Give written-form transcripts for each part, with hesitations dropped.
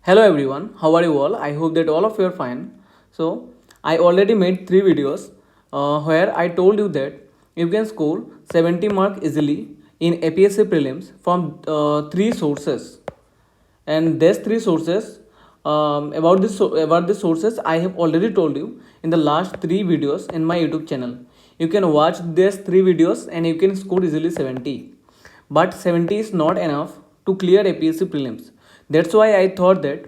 Hello everyone, how are you all? I hope that all of you are fine. So, I already made 3 videos where I told you that you can score 70 mark easily in APSC prelims from 3 sources. And these 3 sources, about the sources, I have already told you in the last 3 videos in my YouTube channel. You can watch these 3 videos and you can score easily 70. But 70 is not enough to clear APSC prelims. That's why I thought that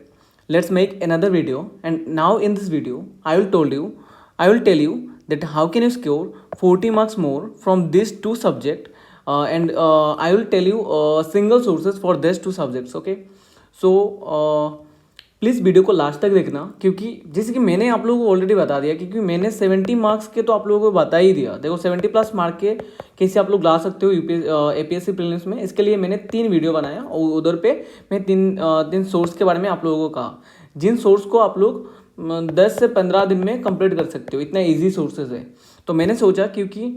let's make another video, and now in this video I will tell you that how can you score 40 marks more from these 2 subjects, and I will tell you single sources for these 2 subjects. Okay, so please video को last तक देखना, क्योंकि जैसे कि मैंने आप लोगों को ऑलरेडी बता दिया, क्योंकि मैंने 70 मार्क्स के तो आप लोगों को बता ही दिया। देखो 70+ मार्क के कैसे आप लोग ला सकते हो APSC प्रीलिम्स में, इसके लिए मैंने 3 वीडियो बनाया और उधर पे मैं तीन सोर्स के बारे में आप लोगों को कहा, जिन सोर्स को आप लोग 10 से 15 दिन में कंप्लीट कर सकते हो, इतना ईजी सोर्सेज है। तो मैंने सोचा क्योंकि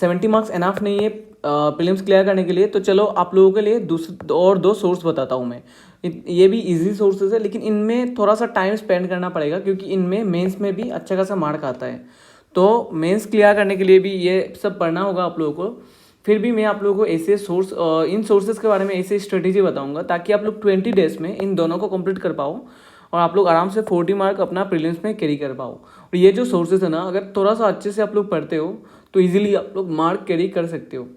70 मार्क्स इनफ नहीं है प्रीलिम्स क्लियर करने के लिए, तो चलो आप लोगों के लिए और 2 सोर्स बताता हूँ मैं। ये भी इजी सोर्सेज है, लेकिन इनमें थोड़ा सा टाइम स्पेंड करना पड़ेगा, क्योंकि इनमें मेंस में भी अच्छा खासा मार्क आता है। तो मेंस क्लियर करने के लिए भी ये सब पढ़ना होगा आप लोगों को। फिर भी मैं आप लोगों को ऐसे सोर्स इन सोर्सेज के बारे में ऐसे स्ट्रेटेजी बताऊंगा, ताकि आप लोग 20 डेज में इन दोनों को कंप्लीट कर पाओ और आप लोग आराम से 40 मार्क अपना प्रीलिम्स में कैरी कर पाओ। और ये जो सोर्सेज है ना, अगर थोड़ा सा अच्छे से आप लोग पढ़ते हो तो ईजिली आप लोग मार्क कैरी कर सकते हो।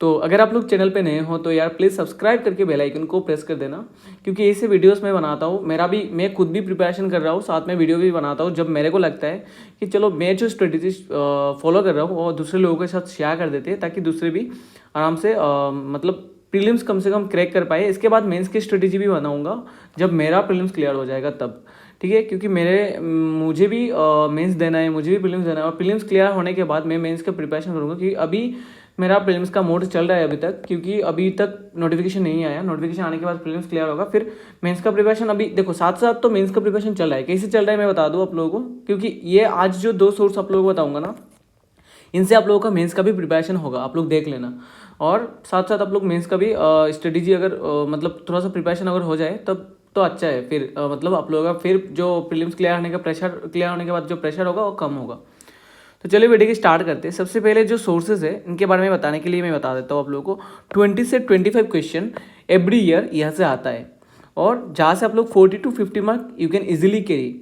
तो अगर आप लोग चैनल पे नए हो तो यार प्लीज़ सब्सक्राइब करके बेल आइकन को प्रेस कर देना, क्योंकि ऐसे वीडियोस मैं बनाता हूँ। मैं खुद भी प्रिपरेशन कर रहा हूँ, साथ में वीडियो भी बनाता हूँ, जब मेरे को लगता है कि चलो मैं जो स्ट्रेटेजी फॉलो कर रहा हूँ वो दूसरे लोगों के साथ शेयर कर देते हैं, ताकि दूसरे भी आराम से मतलब प्रीलिम्स कम से कम क्रैक कर पाए। इसके बाद मेंस की स्ट्रेटेजी भी बनाऊंगा जब मेरा प्रीलिम्स क्लियर हो जाएगा तब, ठीक है। क्योंकि मुझे भी मेंस देना है, मुझे भी प्रीलिम्स देना है, और प्रीलिम्स क्लियर होने के बाद मैं मेंस का प्रिपरेशन करूँगा। क्योंकि अभी मेरा प्रीलिम्स का मोड चल रहा है अभी तक, क्योंकि अभी तक नोटिफिकेशन नहीं आया। नोटिफिकेशन आने के बाद प्रीलिम्स क्लियर होगा, फिर मेंस का प्रिपरेशन। अभी देखो साथ साथ तो मेंस का प्रिपरेशन चल रहा है। कैसे चल रहा है मैं बता दूँ आप लोगों को, क्योंकि ये आज जो 2 सोर्स आप लोगों को बताऊँगा ना, इनसे आप लोगों का मेंस का भी प्रिपरेशन होगा, आप लोग देख लेना। और साथ साथ आप लोग मेंस का भी स्ट्रेटेजी अगर मतलब थोड़ा सा प्रिपरेशन अगर हो जाए तब तो अच्छा है। फिर मतलब आप लोगों का फिर जो प्रीलिम्स क्लियर होने के बाद जो प्रेशर होगा वो कम होगा। तो चलिए वीडियो की स्टार्ट करते हैं। सबसे पहले जो सोर्सेज है इनके बारे में बताने के लिए मैं बता देता हूँ आप लोगों को। 20 से 25 क्वेश्चन एवरी ईयर यहाँ से आता है, और जहाँ से आप लोग 40 to 50 mark you can easily carry.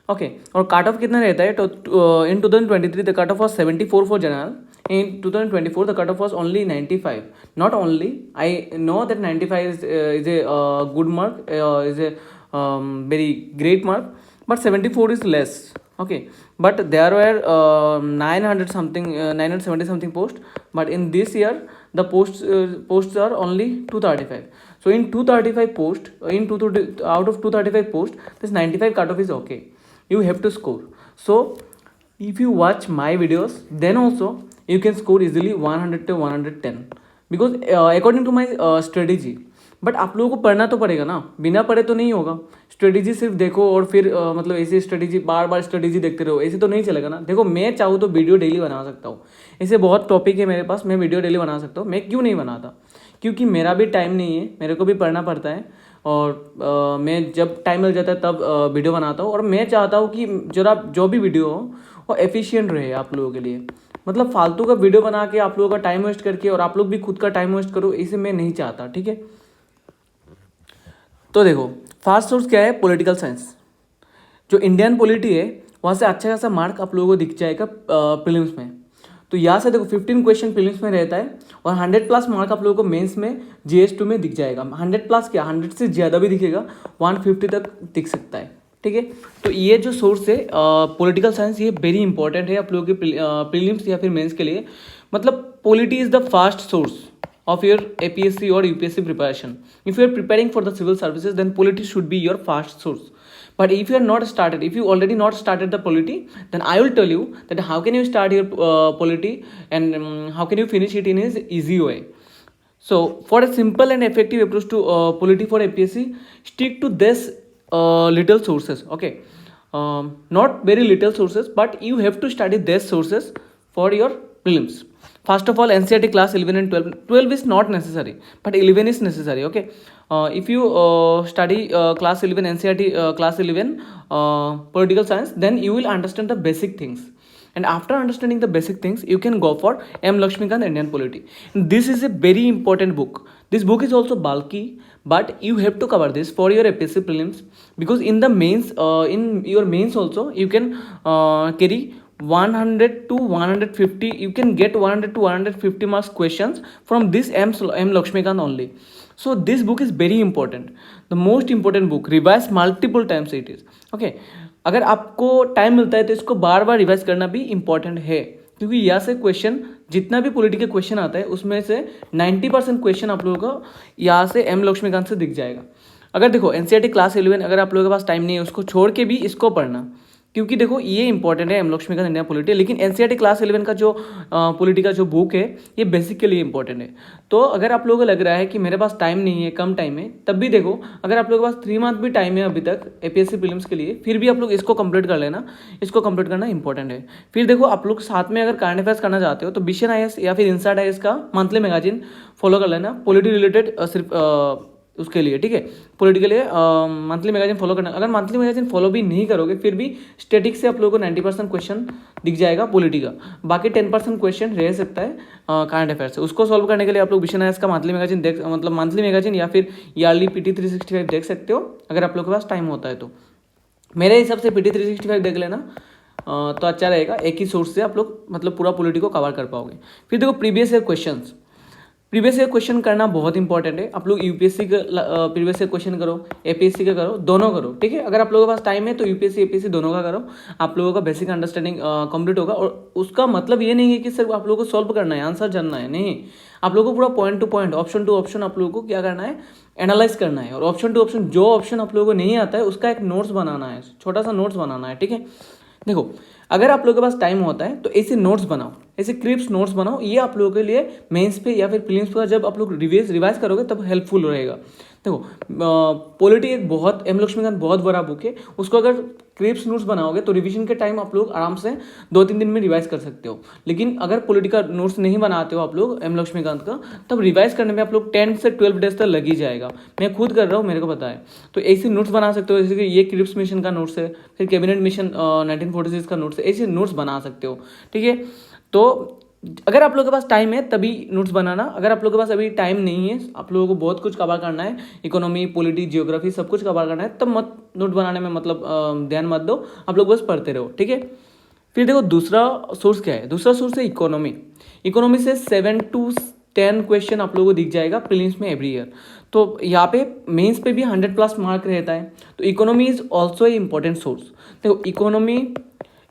Okay, और कट ऑफ कितना रहता है? तो इन 2023 the cut off was 74 for general. In 2024 the cutoff was only 95. Not only, I know that 95 is a good mark, is a very great mark, but 74 is less. Okay, but there were 970 something posts, but in this year the posts are only 235. So in 235 posts, out of 235 posts, this 95 cutoff is okay. You have to score. So if you watch my videos, then also you can score easily 100 to 110, because according to my strategy. But आप लोगों को पढ़ना तो पड़ेगा ना, बिना पढ़े तो नहीं होगा। स्ट्रेटेजी सिर्फ देखो और फिर मतलब ऐसे स्ट्रेटेजी बार बार स्ट्रेटेजी देखते रहो, ऐसे तो नहीं चलेगा ना। देखो मैं चाहूँ तो वीडियो डेली बना सकता हूँ, ऐसे बहुत टॉपिक है मेरे पास, मैं वीडियो डेली बना सकता हूँ। मैं क्यों नहीं बनाता? क्योंकि मेरा भी टाइम नहीं है, मेरे को भी पढ़ना पड़ता है, और मैं जब टाइम मिल जाता है तब वीडियो बनाता हूँ। और मैं चाहता हूँ कि जरा जो भी वीडियो हो वो एफिशिएंट रहे आप लोगों के लिए। मतलब फालतू का वीडियो बना के आप लोगों का टाइम वेस्ट करके और आप लोग भी खुद का टाइम वेस्ट करो, इसे मैं नहीं चाहता, ठीक है। तो देखो फर्स्ट सोर्स क्या है? Political science. जो इंडियन पॉलिटी है वहाँ से अच्छा खासा मार्क आप लोगों को दिख जाएगा प्रीलिम्स में। तो यहाँ से देखो 15 क्वेश्चन प्रीलिम्स में रहता है, और 100+ मार्क आप लोगों को मेंस में GS2 में दिख जाएगा। 100+ क्या, 100 से ज़्यादा भी दिखेगा, 150 तक दिख सकता है, ठीक है। तो ये जो सोर्स है पॉलिटिकल साइंस, ये वेरी इंपॉर्टेंट है आप लोगों के प्रीलिम्स या फिर मेंस के लिए। मतलब polity is the first source of your APSC or UPSC preparation. If you are preparing for the civil services, then polity should be your first source. But if you are not started, if you already not started the polity, then I will tell you that how can you start your polity, and how can you finish it in an easy way. So for a simple and effective approach to polity for APSC, stick to this little sources. Okay, not very little sources, but you have to study these sources for your prelims. First of all, NCERT class 11 and 12. 12 is not necessary, but 11 is necessary. Okay, if you study class 11 NCERT class 11 political science, then you will understand the basic things. And after understanding the basic things, you can go for M. Lakshmikant Indian Polity. This is a very important book. This book is also bulky, but you have to cover this for your APSC prelims, because in the mains, in your mains also, you can carry 100 to 150. You can get 100 to 150 marks questions from this M. Lakshmikant only. So this book is very important, the most important book. Revise multiple times it is. Okay, अगर आपको time मिलता है तो इसको बार बार revise करना भी important है, क्योंकि यहाँ से क्वेश्चन, जितना भी पॉलिटिकल क्वेश्चन आता है उसमें से 90% क्वेश्चन आप लोगों को यहाँ से एम लक्ष्मीकांत से दिख जाएगा. अगर देखो एनसीईआरटी क्लास 11 अगर आप लोगों के पास टाइम नहीं है, उसको छोड़ के भी इसको पढ़ना, क्योंकि देखो ये इंपॉर्टेंट है एम लक्ष्मीकांत इंडिया पॉलिटी. लेकिन एनसीईआरटी क्लास 11 का जो पॉलिटी का जो बुक है ये बेसिक के लिए इंपॉर्टेंट है. तो अगर आप लोगों को लग रहा है कि मेरे पास टाइम नहीं है, कम टाइम है, तब भी देखो अगर आप लोगों के पास 3 मंथ भी टाइम है अभी तक एपीएससी प्रीलिम्स के लिए, फिर भी आप लोग इसको कंप्लीट कर लेना. इसको कंप्लीट करना इंपॉर्टेंट है. फिर देखो आप लोग साथ में अगर करंट अफेयर्स करना चाहते हो तो विजन आईएएस या फिर इनसाइड आईएएस का मंथली मैगजीन फॉलो कर लेना, पॉलिटी रिलेटेड सिर्फ उसके लिए. ठीक है, पॉलिटिकल लिए मंथली मैगजीन फॉलो करना. अगर मंथली मैगजीन फॉलो भी नहीं करोगे फिर भी स्टैटिक से आप लोगों को 90% क्वेश्चन दिख जाएगा पॉलिटी का. बाकी 10% क्वेश्चन रह सकता है करंट अफेयर से. उसको सॉल्व करने के लिए आप लोग विजन आईएएस का मंथली मैगजीन देख, मतलब मंथली मैगजीन या फिर ईयरली पीटी 365 देख सकते हो अगर आप लोग के पास टाइम होता है तो. मेरे हिसाब से पीटी 365 देख लेना तो अच्छा रहेगा. एक ही सोर्स से आप लोग मतलब पूरा पॉलिटी को कवर कर पाओगे. फिर देखो previous year questions. Previous year question करना बहुत इंपॉर्टेंट है. आप लोग यूपीएससी का प्रीवियस ईयर क्वेश्चन करो, एपीएससी का करो, दोनों करो. ठीक है, अगर आप लोगों के पास टाइम है तो यूपीएससी एपीएससी दोनों का करो. आप लोगों का बेसिक अंडरस्टैंडिंग कंप्लीट होगा. और उसका मतलब ये नहीं है कि सिर्फ आप लोगों को सॉल्व करना है, आंसर जानना है, नहीं. आप लोगों को पूरा point to point, option to option आप लोगों को क्या करना है, एनालाइज करना है. और ऑप्शन टू ऑप्शन, जो ऑप्शन आप लोगों को नहीं आता है उसका एक नोट्स बनाना है, छोटा सा नोट्स बनाना है. ठीक है, देखो अगर आप लोगों के पास टाइम होता है तो ऐसे नोट्स बनाओ, ऐसे क्रिप्स नोट्स बनाओ. ये आप लोगों के लिए मेंस पे या फिर प्रीलिम्स पे जब आप लोग रिवाइज करोगे तब हेल्पफुल रहेगा. देखो पॉलिटी एक बहुत, एम लक्ष्मीकांत बहुत बड़ा बुक है. उसको अगर क्रिप्स नोट्स बनाओगे तो रिवीजन के टाइम आप लोग आराम से 2-3 दिन में रिवाइज कर सकते हो. लेकिन अगर पॉलिटी का नोट्स नहीं बनाते हो आप लोग एम लक्ष्मीकांत का, तब रिवाइज करने में आप लोग 10 से 12 डेज तक लग ही जाएगा. मैं खुद कर रहा हूँ, मेरे को पता है. तो ऐसे नोट्स बना सकते हो, जैसे कि ये क्रिप्स मिशन का नोट्स है, फिर कैबिनेट मिशन 1946 का नोट्स है. ऐसे नोट्स बना सकते हो. ठीक है, तो अगर आप लोगों के पास टाइम है तभी नोट्स बनाना. अगर आप लोगों के पास अभी टाइम नहीं है, आप लोगों को बहुत कुछ कवर करना है, इकोनॉमी, पॉलिटी, जियोग्राफी सब कुछ कवर करना है, तब मत नोट बनाने में मतलब ध्यान मत दो. आप लोग बस पढ़ते रहो. ठीक है, फिर देखो दूसरा सोर्स क्या है. दूसरा सोर्स है इकोनॉमी. इकोनॉमी से 7 to 10 क्वेश्चन आप लोगों को दिख जाएगा प्रीलिम्स में एवरी ईयर. तो यहाँ पे मेंस पे भी 100+ मार्क रहता है. तो economy is also a important source. देखो इकोनॉमी,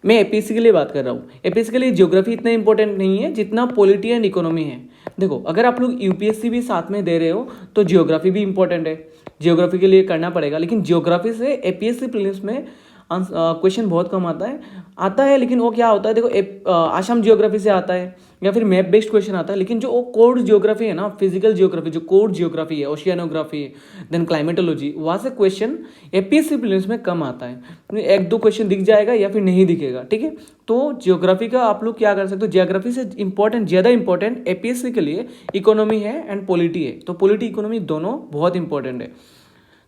मैं एपीएससी के लिए बात कर रहा हूँ. एपीएससी के लिए ज्योग्राफी इतना इंपॉर्टेंट नहीं है जितना पॉलिटी एंड इकोनॉमी है. देखो अगर आप लोग यूपीएससी भी साथ में दे रहे हो तो जियोग्राफी भी इंपॉर्टेंट है, जियोग्राफी के लिए करना पड़ेगा. लेकिन जियोग्राफी से एपीएससी प्रीलिम्स में क्वेश्चन बहुत कम आता है. लेकिन वो क्या होता है, देखो आसाम जियोग्राफी से आता है या फिर मैप बेस्ड क्वेश्चन आता है. लेकिन जो वो कोड जियोग्राफी है ना, फिजिकल जियोग्राफी, जो कोड जियोग्राफी है, ओशियानोग्राफी, देन क्लाइमेटोलॉजी, वहाँ से क्वेश्चन एपीएससी प्रीलिम्स में कम आता है. 1-2 क्वेश्चन दिख जाएगा या फिर नहीं दिखेगा. ठीक है, तो जियोग्राफी का आप लोग क्या कर सकते हो, जियोग्राफी से ज़्यादा इंपॉर्टेंट एपीएससी के लिए इकोनॉमी है एंड पॉलिटी है. तो पॉलिटी इकोनॉमी दोनों बहुत इंपॉर्टेंट है.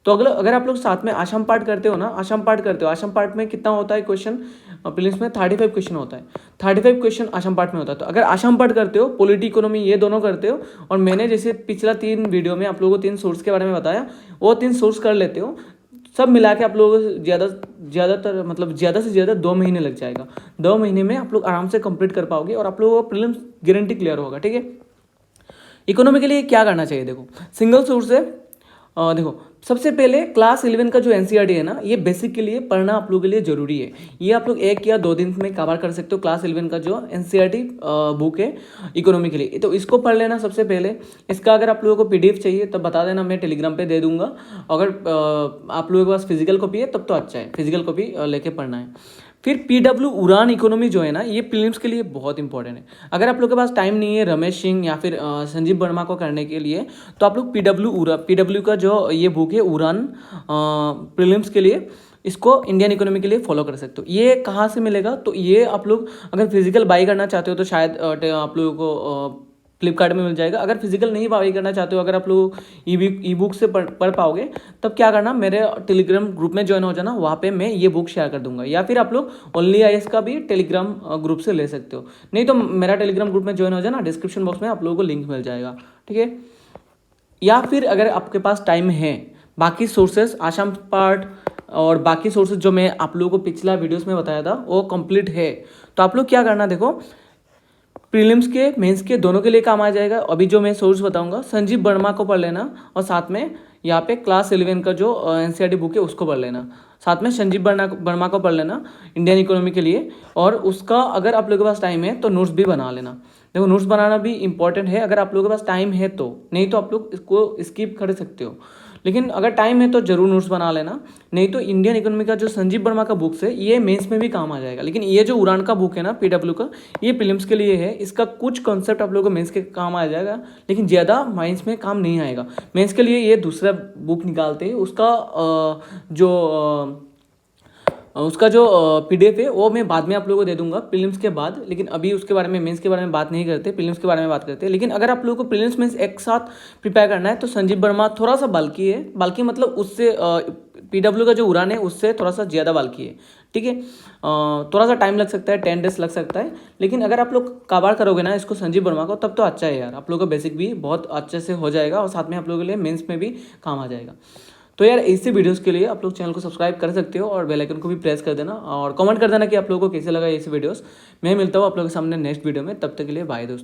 तो अगर आप लोग साथ में आसाम पार्ट करते हो ना, आसाम पार्ट में कितना होता है क्वेश्चन प्रीलिम्स में, 35 क्वेश्चन होता है. 35 क्वेश्चन आसाम पार्ट में होता है. तो अगर आसाम पार्ट करते हो, पॉलिटी इकोनॉमी ये दोनों करते हो, और मैंने जैसे पिछला 3 वीडियो में आप लोगों को 3 सोर्स के बारे में बताया, वो 3 सोर्स कर लेते हो, सब मिला के आप लोगों को ज़्यादातर मतलब ज़्यादा से ज़्यादा 2 महीने लग जाएगा. 2 महीने में आप लोग आराम से कंप्लीट कर पाओगे और आप लोगों को प्रीलिम्स गारंटी क्लियर होगा. ठीक है, इकोनॉमी के लिए क्या करना चाहिए. देखो सिंगल सोर्स है. देखो सबसे पहले क्लास 11 का जो एनसीईआरटी है ना, ये बेसिक के लिए पढ़ना आप लोगों के लिए जरूरी है. ये आप लोग 1 या 2 दिन में कवर कर सकते हो. क्लास 11 का जो एनसीईआरटी बुक है इकोनॉमी के लिए, तो इसको पढ़ लेना सबसे पहले. इसका अगर आप लोगों को पीडीएफ चाहिए तब बता देना, मैं टेलीग्राम पे दे दूंगा. अगर आप लोगों के पास फिजिकल कॉपी है तब तो अच्छा है, फिजिकल कॉपी लेके पढ़ना है. फिर पीडब्ल्यू उड़ान इकोनॉमी जो है ना, ये प्रीलिम्स के लिए बहुत इंपॉर्टेंट है. अगर आप लोग के पास टाइम नहीं है रमेश सिंह या फिर संजीव वर्मा को करने के लिए, तो आप लोग पीडब्ल्यू का जो ये बुक है उड़ान प्रीलिम्स के लिए, इसको इंडियन इकोनॉमी के लिए फॉलो कर सकते हो. ये कहाँ से मिलेगा, तो ये आप लोग अगर फिजिकल बाई करना चाहते हो तो शायद आप लोगों को फ्लिपकार्ट में मिल जाएगा। अगर फिजिकल नहीं बाई करना चाहते हो, अगर आप लोग ई बुक से पढ़ पाओगे, तब क्या करना, मेरे टेलीग्राम ग्रुप में ज्वाइन हो जाना, वहाँ पे मैं ये बुक शेयर कर दूंगा। या फिर आप लोग ओनली आईएएस का भी टेलीग्राम ग्रुप से ले सकते हो, नहीं तो मेरा टेलीग्राम ग्रुप में ज्वाइन हो जाना, डिस्क्रिप्शन बॉक्स में आप लोगों को लिंक मिल जाएगा, ठीक है। या फिर अगर आपके पास टाइम है, बाकी सोर्सेस आसाम पार्ट और बाकी सोर्सेज जो मैं आप लोगों को पिछला वीडियोस में बताया था वो कंप्लीट है, तो आप लोग क्या करना, देखो प्रीलिम्स के मेंस के दोनों के लिए काम आ जाएगा। अभी जो मैं सोर्स बताऊंगा, संजीव वर्मा को पढ़ लेना, और साथ में यहाँ पे क्लास 11 का जो एनसीईआरटी बुक है उसको पढ़ लेना, साथ में संजीव वर्मा को पढ़ लेना इंडियन इकोनॉमी के लिए। और उसका अगर आप लोगों के पास टाइम है तो नोट्स भी बना लेना। देखो नोट्स बनाना भी इंपॉर्टेंट है अगर आप लोगों के पास टाइम है तो, नहीं तो आप लोग इसको स्किप कर सकते हो, लेकिन अगर टाइम है तो जरूर नोट्स बना लेना। नहीं तो इंडियन इकोनॉमी का जो संजीव वर्मा का बुक्स है ये मेंस में भी काम आ जाएगा, लेकिन ये जो उड़ान का बुक है ना पीडब्ल्यू का, ये प्रीलिम्स के लिए है। इसका कुछ कॉन्सेप्ट आप लोगों को मेंस के काम आ जाएगा, लेकिन ज़्यादा मेंस में काम नहीं आएगा। मेंस के लिए ये दूसरा बुक निकालते हैं, उसका जो पीडीएफ है वो मैं बाद में आप लोगों को दे दूंगा प्रीलिम्स के बाद, लेकिन अभी उसके बारे में मेंस के बारे में बात नहीं करते, प्रीलिम्स के बारे में बात करते हैं। लेकिन अगर आप लोगों को प्रीलिम्स मेंस एक साथ प्रिपेयर करना है तो संजीव वर्मा थोड़ा सा बाल्की है, बाल्की मतलब उससे पीडब्ल्यू का जो उड़ान है उससे थोड़ा सा ज़्यादा बाल्की है, ठीक है। थोड़ा सा टाइम लग सकता है, 10 डेज लग सकता है, लेकिन अगर आप लोग काबाड़ करोगे ना इसको संजीव वर्मा को, तब तो अच्छा है यार, आप लोगों का बेसिक भी बहुत अच्छे से हो जाएगा और साथ में आप लोगों के लिए मेंस में भी काम आ जाएगा। तो यार ऐसे वीडियोस के लिए आप लोग चैनल को सब्सक्राइब कर सकते हो और बेल आइकन को भी प्रेस कर देना, और कमेंट कर देना कि आप लोगों को कैसे लगा ऐसे वीडियोस। मैं मिलता हूँ आप लोगों के सामने नेक्स्ट वीडियो में, तब तक के लिए बाय दोस्तों।